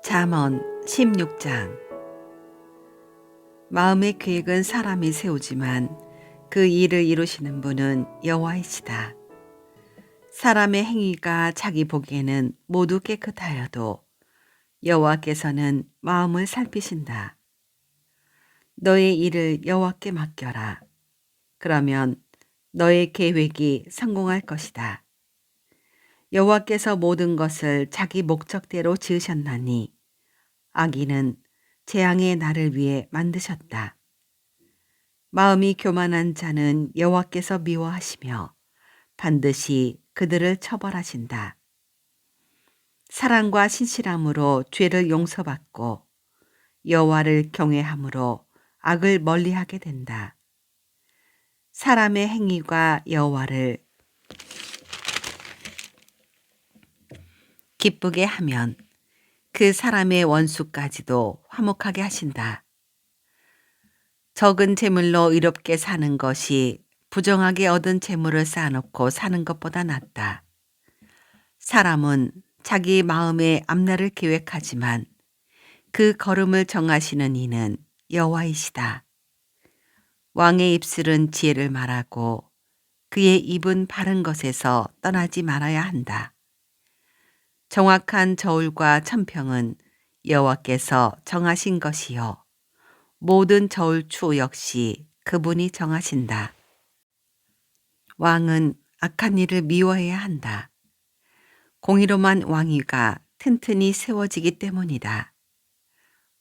잠언 16장. 마음의 계획은 사람이 세우지만 그 일을 이루시는 분은 여호와이시다. 사람의 행위가 자기 보기에는 모두 깨끗하여도 여호와께서는 마음을 살피신다. 너의 일을 여호와께 맡겨라. 그러면 너의 계획이 성공할 것이다. 여호와께서 모든 것을 자기 목적대로 지으셨나니 악인은 재앙의 날을 위해 만드셨다. 마음이 교만한 자는 여호와께서 미워하시며 반드시 그들을 처벌하신다. 사랑과 신실함으로 죄를 용서받고 여호와를 경외함으로 악을 멀리하게 된다. 사람의 행위가 여호와를 기쁘게 하면 그 사람의 원수까지도 화목하게 하신다. 적은 재물로 의롭게 사는 것이 부정하게 얻은 재물을 쌓아놓고 사는 것보다 낫다. 사람은 자기 마음의 앞날을 계획하지만 그 걸음을 정하시는 이는 여호와이시다. 왕의 입술은 지혜를 말하고 그의 입은 바른 것에서 떠나지 말아야 한다. 정확한 저울과 천평은 여호와께서 정하신 것이요 모든 저울추 역시 그분이 정하신다. 왕은 악한 일을 미워해야 한다. 공의로만 왕위가 튼튼히 세워지기 때문이다.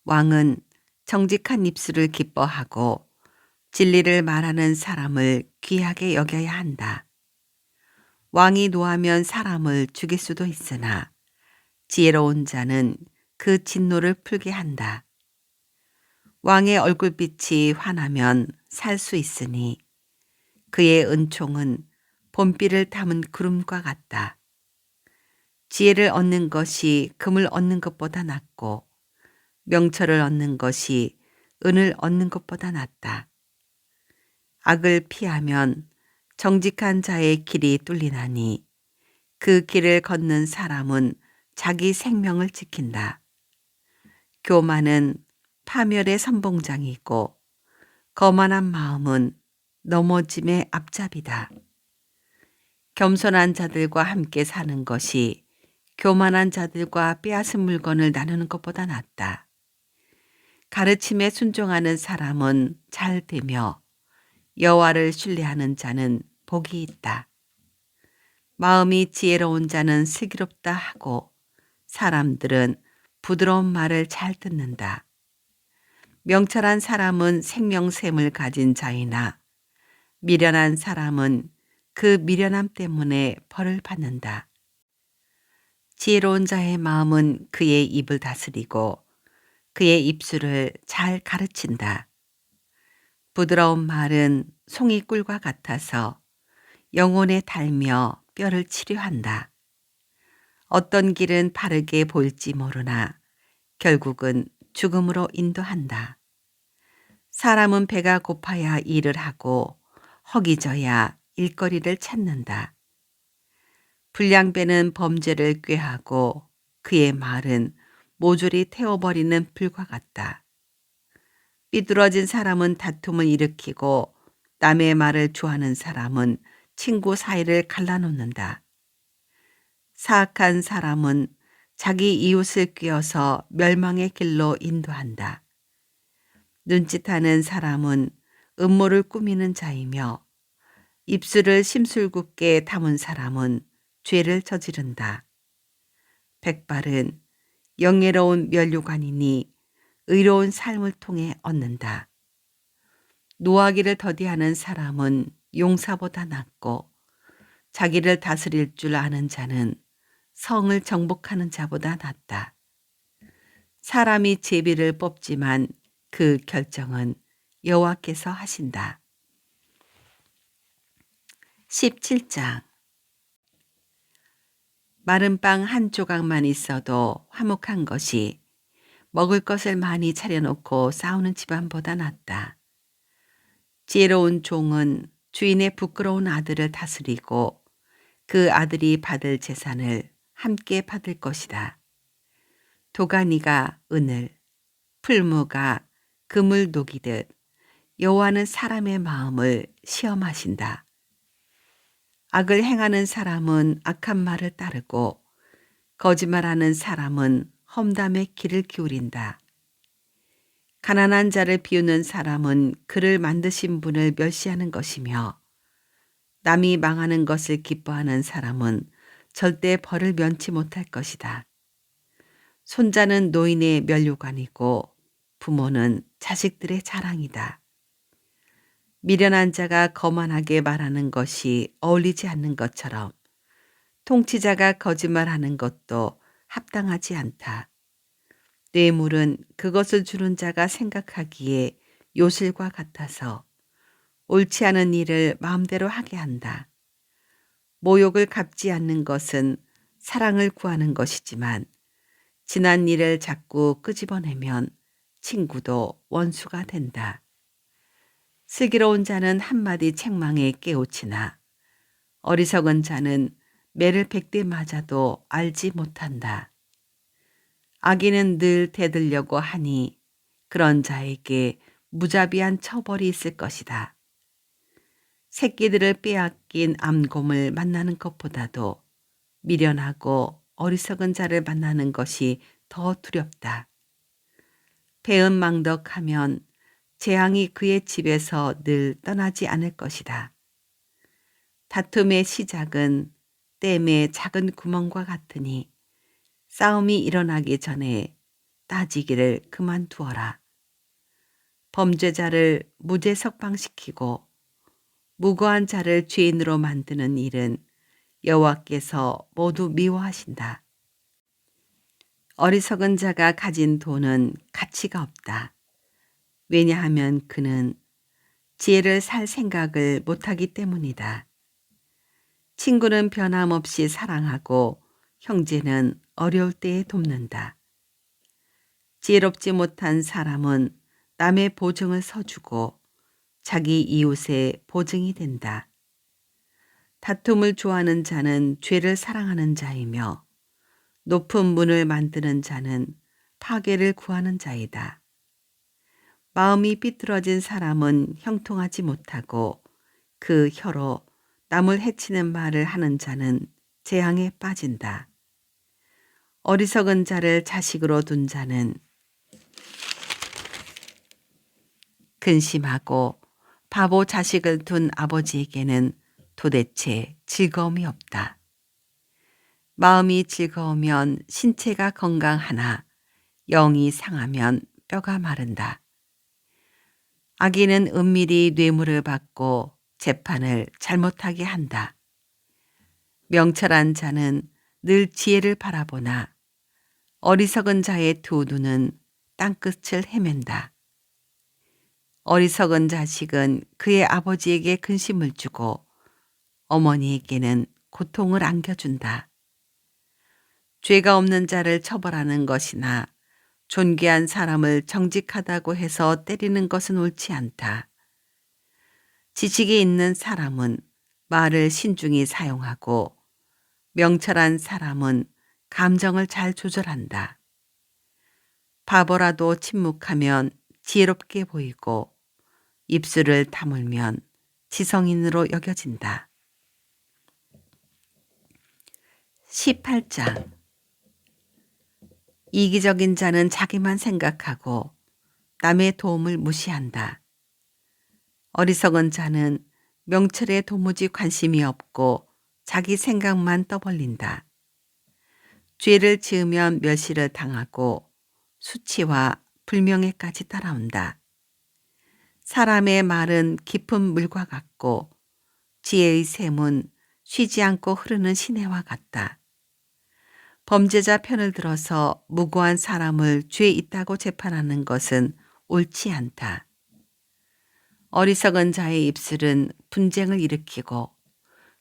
왕은 정직한 입술을 기뻐하고 진리를 말하는 사람을 귀하게 여겨야 한다. 왕이 노하면 사람을 죽일 수도 있으나 지혜로운 자는 그 진노를 풀게 한다. 왕의 얼굴빛이 환하면 살 수 있으니 그의 은총은 봄비를 담은 구름과 같다. 지혜를 얻는 것이 금을 얻는 것보다 낫고 명철을 얻는 것이 은을 얻는 것보다 낫다. 악을 피하면 정직한 자의 길이 뚫리나니 그 길을 걷는 사람은 자기 생명을 지킨다. 교만은 파멸의 선봉장이고 거만한 마음은 넘어짐의 앞잡이다. 겸손한 자들과 함께 사는 것이 교만한 자들과 빼앗은 물건을 나누는 것보다 낫다. 가르침에 순종하는 사람은 잘 되며 여호와를 신뢰하는 자는 복이 있다. 마음이 지혜로운 자는 슬기롭다 하고 사람들은 부드러운 말을 잘 듣는다. 명철한 사람은 생명샘을 가진 자이나 미련한 사람은 그 미련함 때문에 벌을 받는다. 지혜로운 자의 마음은 그의 입을 다스리고 그의 입술을 잘 가르친다. 부드러운 말은 송이꿀과 같아서 영혼에 달며 뼈를 치료한다. 어떤 길은 바르게 보일지 모르나 결국은 죽음으로 인도한다. 사람은 배가 고파야 일을 하고 허기져야 일거리를 찾는다. 불량배는 범죄를 꾀하고 그의 말은 모조리 태워버리는 불과 같다. 삐뚤어진 사람은 다툼을 일으키고 남의 말을 좋아하는 사람은 친구 사이를 갈라놓는다. 사악한 사람은 자기 이웃을 꿰어서 멸망의 길로 인도한다. 눈짓하는 사람은 음모를 꾸미는 자이며 입술을 심술궂게 담은 사람은 죄를 저지른다. 백발은 영예로운 면류관이니 의로운 삶을 통해 얻는다. 노하기를 더디하는 사람은 용사보다 낫고 자기를 다스릴 줄 아는 자는 성을 정복하는 자보다 낫다. 사람이 제비를 뽑지만 그 결정은 여호와께서 하신다. 17장. 마른 빵 한 조각만 있어도 화목한 것이 먹을 것을 많이 차려놓고 싸우는 집안보다 낫다. 지혜로운 종은 주인의 부끄러운 아들을 다스리고 그 아들이 받을 재산을 함께 받을 것이다. 도가니가 은을, 풀무가 금을 녹이듯 여호와는 사람의 마음을 시험하신다. 악을 행하는 사람은 악한 말을 따르고 거짓말하는 사람은 험담의 귀를 기울인다. 가난한 자를 비우는 사람은 그를 만드신 분을 멸시하는 것이며 남이 망하는 것을 기뻐하는 사람은 절대 벌을 면치 못할 것이다. 손자는 노인의 면류관이고 부모는 자식들의 자랑이다. 미련한 자가 거만하게 말하는 것이 어울리지 않는 것처럼 통치자가 거짓말하는 것도 합당하지 않다. 뇌물은 그것을 주는 자가 생각하기에 요실과 같아서 옳지 않은 일을 마음대로 하게 한다. 모욕을 갚지 않는 것은 사랑을 구하는 것이지만 지난 일을 자꾸 끄집어내면 친구도 원수가 된다. 슬기로운 자는 한마디 책망에 깨우치나 어리석은 자는 매를 100대 맞아도 알지 못한다. 악인은 늘 대들려고 하니 그런 자에게 무자비한 처벌이 있을 것이다. 새끼들을 빼앗긴 암곰을 만나는 것보다도 미련하고 어리석은 자를 만나는 것이 더 두렵다. 배은망덕하면 재앙이 그의 집에서 늘 떠나지 않을 것이다. 다툼의 시작은 댐의 작은 구멍과 같으니 싸움이 일어나기 전에 따지기를 그만두어라. 범죄자를 무죄 석방시키고 무고한 자를 죄인으로 만드는 일은 여호와께서 모두 미워하신다. 어리석은 자가 가진 돈은 가치가 없다. 왜냐하면 그는 지혜를 살 생각을 못하기 때문이다. 친구는 변함없이 사랑하고 형제는 어려울 때에 돕는다. 지혜롭지 못한 사람은 남의 보증을 서주고 자기 이웃의 보증이 된다. 다툼을 좋아하는 자는 죄를 사랑하는 자이며 높은 문을 만드는 자는 파괴를 구하는 자이다. 마음이 삐뚤어진 사람은 형통하지 못하고 그 혀로 남을 해치는 말을 하는 자는 재앙에 빠진다. 어리석은 자를 자식으로 둔 자는 근심하고 바보 자식을 둔 아버지에게는 도대체 즐거움이 없다. 마음이 즐거우면 신체가 건강하나 영이 상하면 뼈가 마른다. 악인은 은밀히 뇌물을 받고 재판을 잘못하게 한다. 명철한 자는 늘 지혜를 바라보나 어리석은 자의 두 눈은 땅끝을 헤맨다. 어리석은 자식은 그의 아버지에게 근심을 주고 어머니에게는 고통을 안겨준다. 죄가 없는 자를 처벌하는 것이나 존귀한 사람을 정직하다고 해서 때리는 것은 옳지 않다. 지식이 있는 사람은 말을 신중히 사용하고 명철한 사람은 감정을 잘 조절한다. 바보라도 침묵하면 지혜롭게 보이고 입술을 다물면 지성인으로 여겨진다. 18장 이기적인 자는 자기만 생각하고 남의 도움을 무시한다. 어리석은 자는 명철에 도무지 관심이 없고 자기 생각만 떠벌린다. 죄를 지으면 멸시를 당하고 수치와 불명예까지 따라온다. 사람의 말은 깊은 물과 같고 지혜의 샘은 쉬지 않고 흐르는 시내와 같다. 범죄자 편을 들어서 무고한 사람을 죄 있다고 재판하는 것은 옳지 않다. 어리석은 자의 입술은 분쟁을 일으키고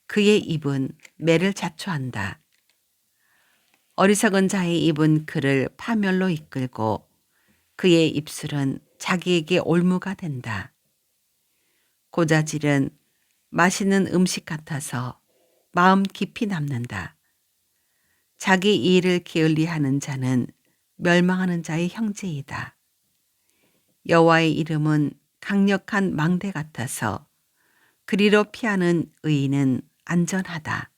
그의 입은 매를 자초한다. 어리석은 자의 입은 그를 파멸로 이끌고 그의 입술은 자기에게 올무가 된다. 고자질은 맛있는 음식 같아서 마음 깊이 남는다. 자기 일을 게을리하는 자는 멸망하는 자의 형제이다. 여호와의 이름은 강력한 망대 같아서 그리로 피하는 의인은 안전하다.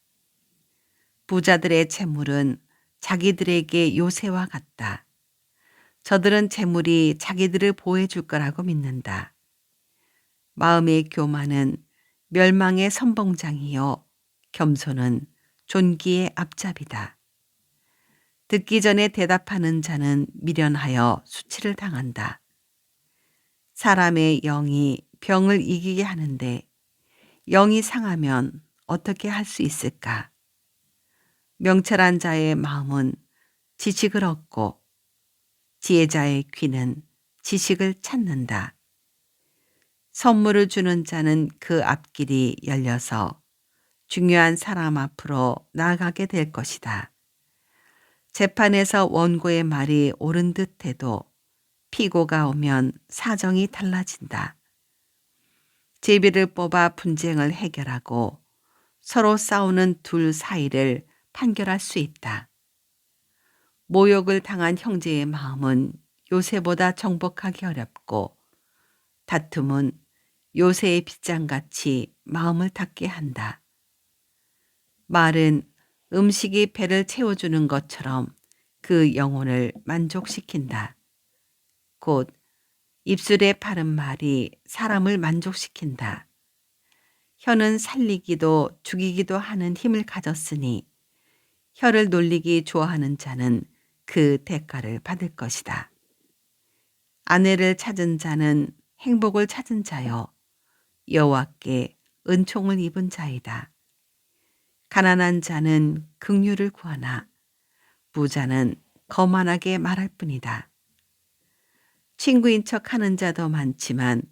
부자들의 재물은 자기들에게 요새와 같다. 저들은 재물이 자기들을 보호해 줄 거라고 믿는다. 마음의 교만은 멸망의 선봉장이요 겸손은 존귀의 앞잡이다. 듣기 전에 대답하는 자는 미련하여 수치를 당한다. 사람의 영이 병을 이기게 하는데 영이 상하면 어떻게 할 수 있을까? 명철한 자의 마음은 지식을 얻고 지혜자의 귀는 지식을 찾는다. 선물을 주는 자는 그 앞길이 열려서 중요한 사람 앞으로 나아가게 될 것이다. 재판에서 원고의 말이 옳은 듯 해도 피고가 오면 사정이 달라진다. 제비를 뽑아 분쟁을 해결하고 서로 싸우는 둘 사이를 판결할 수 있다. 모욕을 당한 형제의 마음은 요새보다 정복하기 어렵고 다툼은 요새의 빗장같이 마음을 닫게 한다. 말은 음식이 배를 채워주는 것처럼 그 영혼을 만족시킨다. 곧 입술에 바른 말이 사람을 만족시킨다. 혀는 살리기도 죽이기도 하는 힘을 가졌으니 혀를 놀리기 좋아하는 자는 그 대가를 받을 것이다. 아내를 찾은 자는 행복을 찾은 자요 여호와께 은총을 입은 자이다. 가난한 자는 긍휼을 구하나 부자는 거만하게 말할 뿐이다. 친구인 척 하는 자도 많지만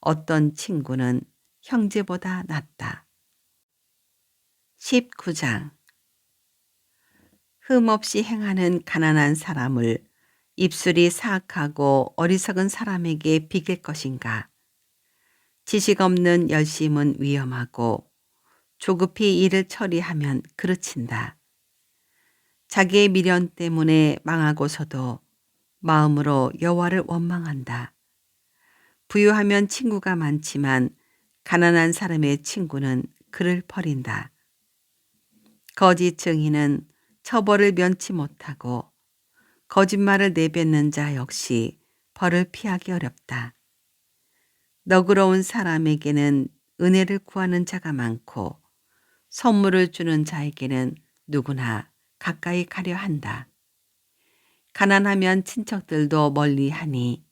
어떤 친구는 형제보다 낫다. 19장 흠없이 행하는 가난한 사람을 입술이 사악하고 어리석은 사람에게 비길 것인가? 지식 없는 열심은 위험하고 조급히 일을 처리하면 그르친다. 자기의 미련 때문에 망하고서도 마음으로 여호와를 원망한다. 부유하면 친구가 많지만 가난한 사람의 친구는 그를 버린다. 거짓 증인은 처벌을 면치 못하고 거짓말을 내뱉는 자 역시 벌을 피하기 어렵다. 너그러운 사람에게는 은혜를 구하는 자가 많고 선물을 주는 자에게는 누구나 가까이 가려 한다. 가난하면 친척들도 멀리하니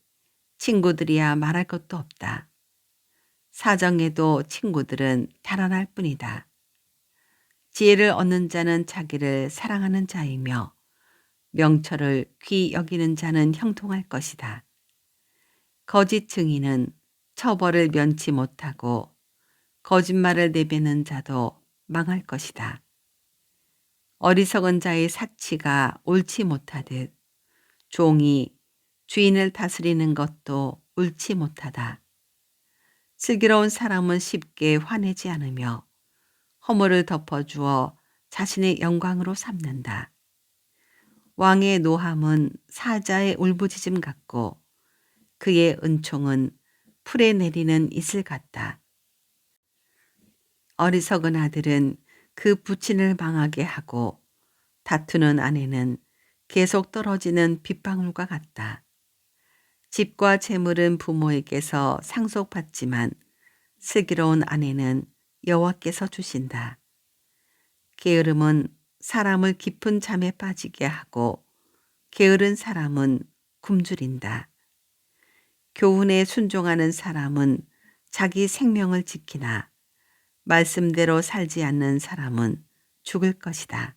친구들이야 말할 것도 없다. 사정에도 친구들은 달아날 뿐이다. 지혜를 얻는 자는 자기를 사랑하는 자이며 명철을 귀 여기는 자는 형통할 것이다. 거짓 증인은 처벌을 면치 못하고 거짓말을 내뱉는 자도 망할 것이다. 어리석은 자의 사치가 옳지 못하듯 종이 주인을 다스리는 것도 옳지 못하다. 슬기로운 사람은 쉽게 화내지 않으며 허물을 덮어주어 자신의 영광으로 삼는다. 왕의 노함은 사자의 울부짖음 같고 그의 은총은 풀에 내리는 이슬 같다. 어리석은 아들은 그 부친을 망하게 하고 다투는 아내는 계속 떨어지는 빗방울과 같다. 집과 재물은 부모에게서 상속받지만 슬기로운 아내는 여호와께서 주신다. 게으름은 사람을 깊은 잠에 빠지게 하고 게으른 사람은 굶주린다. 교훈에 순종하는 사람은 자기 생명을 지키나 말씀대로 살지 않는 사람은 죽을 것이다.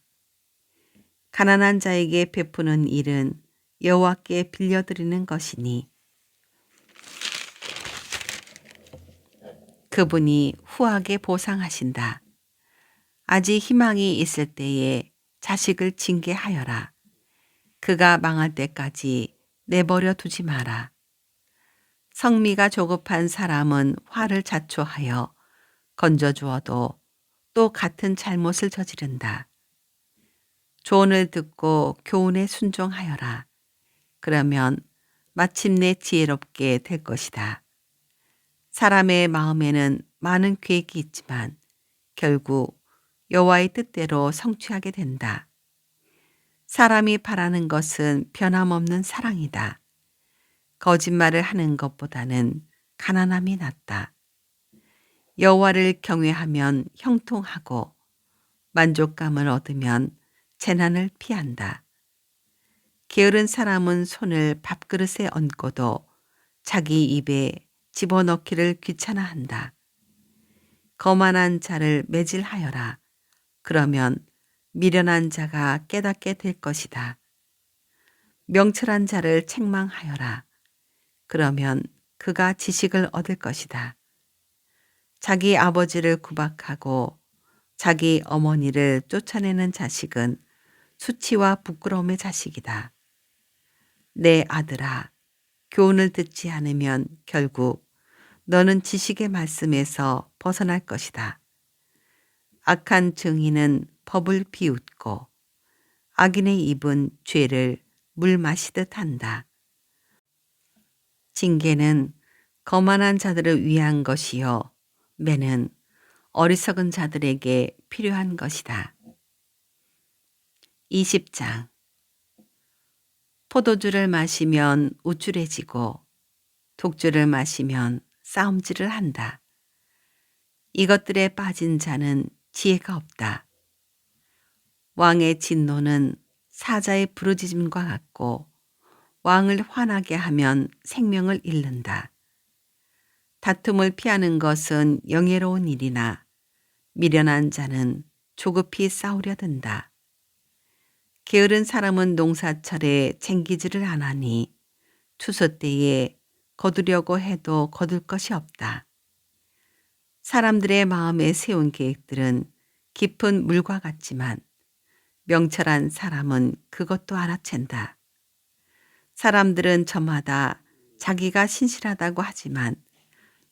가난한 자에게 베푸는 일은 여호와께 빌려드리는 것이니 그분이 후하게 보상하신다. 아직 희망이 있을 때에 자식을 징계하여라. 그가 망할 때까지 내버려 두지 마라. 성미가 조급한 사람은 화를 자초하여 건져주어도 또 같은 잘못을 저지른다. 조언을 듣고 교훈에 순종하여라. 그러면 마침내 지혜롭게 될 것이다. 사람의 마음에는 많은 계획이 있지만 결국 여호와의 뜻대로 성취하게 된다. 사람이 바라는 것은 변함없는 사랑이다. 거짓말을 하는 것보다는 가난함이 낫다. 여호와를 경외하면 형통하고 만족감을 얻으면 재난을 피한다. 게으른 사람은 손을 밥그릇에 얹고도 자기 입에 집어넣기를 귀찮아한다. 거만한 자를 매질하여라. 그러면 미련한 자가 깨닫게 될 것이다. 명철한 자를 책망하여라. 그러면 그가 지식을 얻을 것이다. 자기 아버지를 구박하고 자기 어머니를 쫓아내는 자식은 수치와 부끄러움의 자식이다. 내 아들아, 교훈을 듣지 않으면 결국 너는 지식의 말씀에서 벗어날 것이다. 악한 증인은 법을 비웃고 악인의 입은 죄를 물 마시듯 한다. 징계는 거만한 자들을 위한 것이요 매는 어리석은 자들에게 필요한 것이다. 20장 포도주를 마시면 우쭐해지고 독주를 마시면 싸움질을 한다. 이것들에 빠진 자는 지혜가 없다. 왕의 진노는 사자의 부르짖음과 같고 왕을 화나게 하면 생명을 잃는다. 다툼을 피하는 것은 영예로운 일이나 미련한 자는 조급히 싸우려 든다. 게으른 사람은 농사철에 쟁기질을 안 하니 추수 때에 거두려고 해도 거둘 것이 없다. 사람들의 마음에 세운 계획들은 깊은 물과 같지만 명철한 사람은 그것도 알아챈다. 사람들은 저마다 자기가 신실하다고 하지만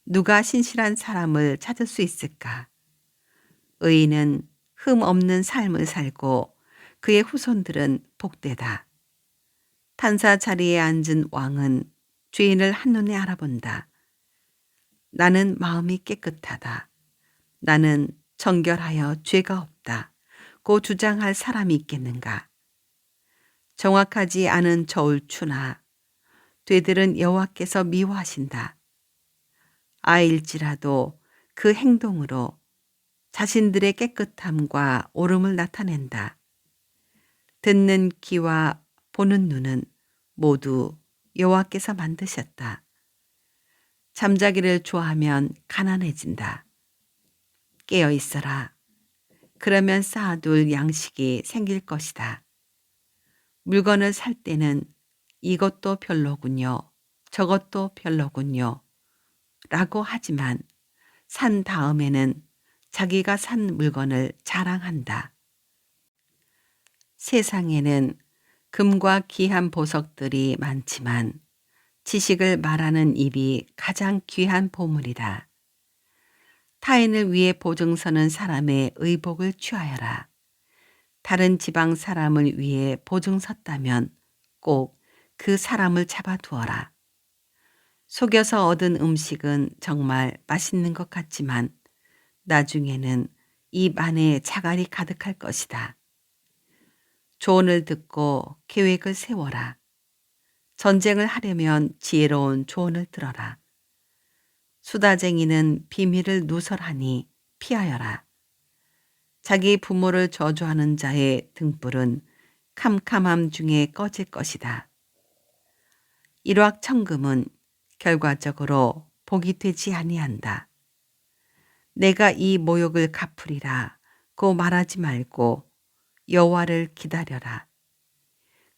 누가 신실한 사람을 찾을 수 있을까? 의인은 흠 없는 삶을 살고 그의 후손들은 복되다. 판사 자리에 앉은 왕은 죄인을 한눈에 알아본다. 나는 마음이 깨끗하다. 나는 정결하여 죄가 없다. 고 주장할 사람이 있겠는가? 정확하지 않은 저울추나 되들은 여호와께서 미워하신다. 아일지라도 그 행동으로 자신들의 깨끗함과 옳음을 나타낸다. 듣는 귀와 보는 눈은 모두 여호와께서 만드셨다. 잠자기를 좋아하면 가난해진다. 깨어 있어라. 그러면 쌓아둘 양식이 생길 것이다. 물건을 살 때는 이것도 별로군요. 저것도 별로군요. 라고 하지만 산 다음에는 자기가 산 물건을 자랑한다. 세상에는 금과 귀한 보석들이 많지만 지식을 말하는 입이 가장 귀한 보물이다. 타인을 위해 보증서는 사람의 의복을 취하여라. 다른 지방 사람을 위해 보증섰다면 꼭 그 사람을 잡아두어라. 속여서 얻은 음식은 정말 맛있는 것 같지만 나중에는 입 안에 자갈이 가득할 것이다. 조언을 듣고 계획을 세워라. 전쟁을 하려면 지혜로운 조언을 들어라. 수다쟁이는 비밀을 누설하니 피하여라. 자기 부모를 저주하는 자의 등불은 캄캄함 중에 꺼질 것이다. 일확천금은 결과적으로 복이 되지 아니한다. 내가 이 모욕을 갚으리라 고 말하지 말고 여호와를 기다려라.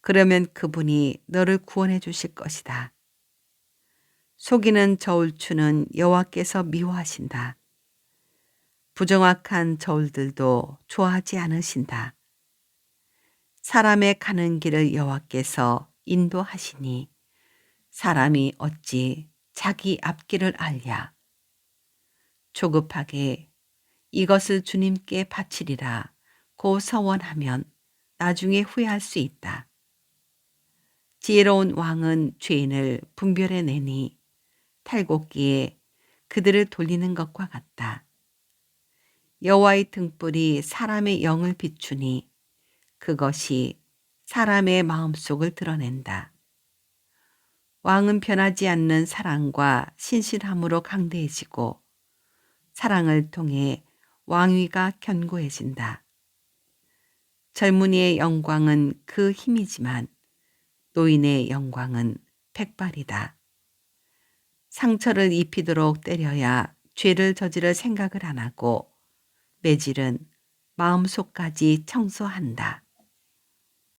그러면 그분이 너를 구원해 주실 것이다. 속이는 저울추는 여호와께서 미워하신다. 부정확한 저울들도 좋아하지 않으신다. 사람의 가는 길을 여호와께서 인도하시니 사람이 어찌 자기 앞길을 알랴. 조급하게 이것을 주님께 바치리라 고 서원하면 나중에 후회할 수 있다. 지혜로운 왕은 죄인을 분별해내니 탈곡기에 그들을 돌리는 것과 같다. 여호와의 등불이 사람의 영을 비추니 그것이 사람의 마음속을 드러낸다. 왕은 변하지 않는 사랑과 신실함으로 강대해지고 사랑을 통해 왕위가 견고해진다. 젊은이의 영광은 그 힘이지만 노인의 영광은 백발이다. 상처를 입히도록 때려야 죄를 저지를 생각을 안 하고 매질은 마음속까지 청소한다.